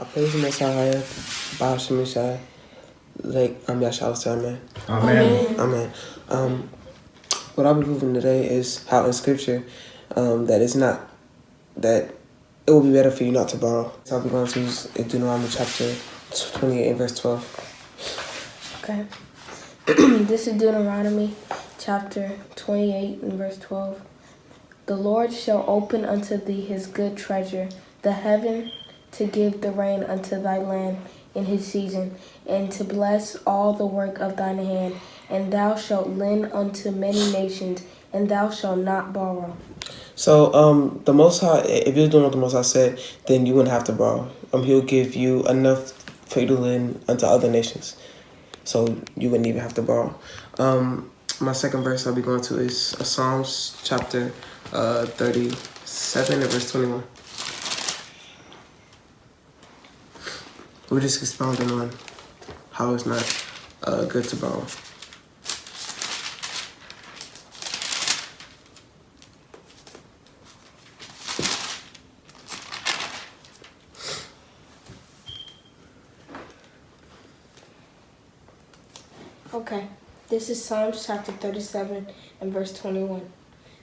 I praise the Messiah, YAHSHALLA, YAHSHALLA, amen. Amen. Amen. What I'll be proving today is how in Scripture that it will be better for you not to borrow. So I'll be going to use Deuteronomy chapter 28 and verse 12. Okay. This is Deuteronomy chapter 28 and verse 12. The Lord shall open unto thee his good treasure, the heaven, to give the rain unto thy land in his season, and to bless all the work of thine hand. And thou shalt lend unto many nations, and thou shalt not borrow. So the Most High, if you're doing what the Most High said, then you wouldn't have to borrow. He'll give you enough for you to lend unto other nations. So you wouldn't even have to borrow. My second verse I'll be going to is Psalms chapter 37 and verse 21. We're just expounding on how it's not good to borrow. Okay, this is Psalms chapter 37 and verse 21.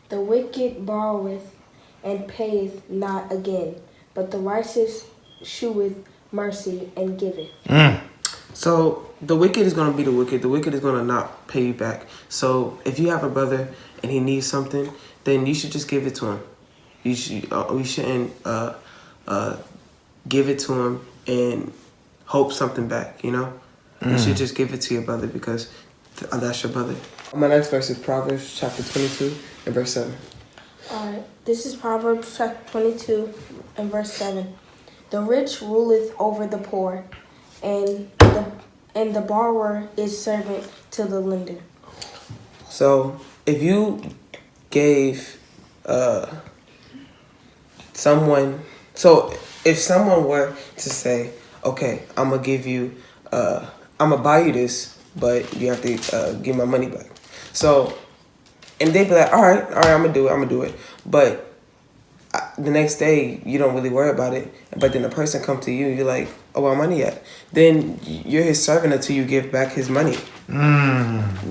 The wicked borroweth and payeth not again, but the righteous sheweth mercy and giveth. So the wicked is going to be the wicked. The wicked is going to not pay you back. So if you have a brother and he needs something, then you should just give it to him. You shouldn't give it to him and hope something back, you know? You should just give it to your brother because that's your brother. My next verse is Proverbs chapter 22 and verse 7. Alright, this is Proverbs chapter 22 and verse 7. The rich ruleth over the poor, and the borrower is servant to the lender. So if you gave someone, so if someone were to say, okay, I'm gonna give you, I'm gonna buy you this, but you have to give my money back. So, and they'd be like, all right, I'm gonna do it. But the next day, you don't really worry about it. But then the person come to you, you're like, oh, where my money at? Then you're his servant until you give back his money.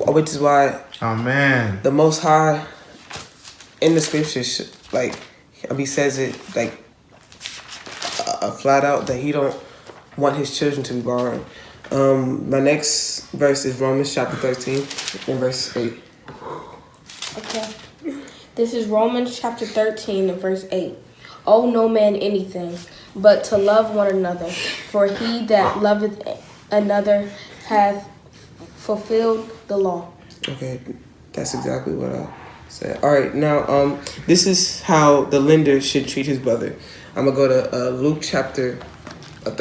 Which is why the Most High in the scriptures, like, he says it like flat out that he don't want his children to be borrowing. My next verse is Romans chapter 13 and verse 8. Okay. This is Romans chapter 13 and verse 8. Owe no man anything, but to love one another, for he that loveth another hath fulfilled the law. Okay, that's exactly what I said. All right, now this is how the lender should treat his brother. I'm gonna go to Luke chapter 6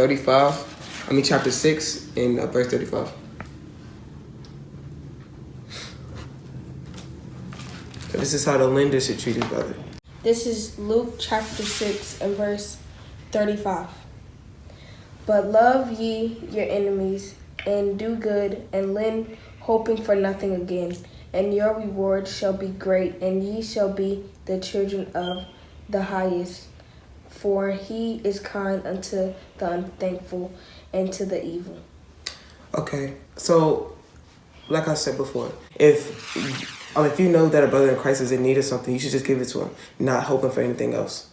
and verse 35. So this is how the lender should treat his brother. This is Luke chapter 6 and verse 35. But love ye your enemies, and do good, and lend, hoping for nothing again. And your reward shall be great, and ye shall be the children of the highest. For he is kind unto the unthankful and to the evil. Okay, so like I said before, if you know that a brother in Christ is in need of something, you should just give it to him, not hoping for anything else.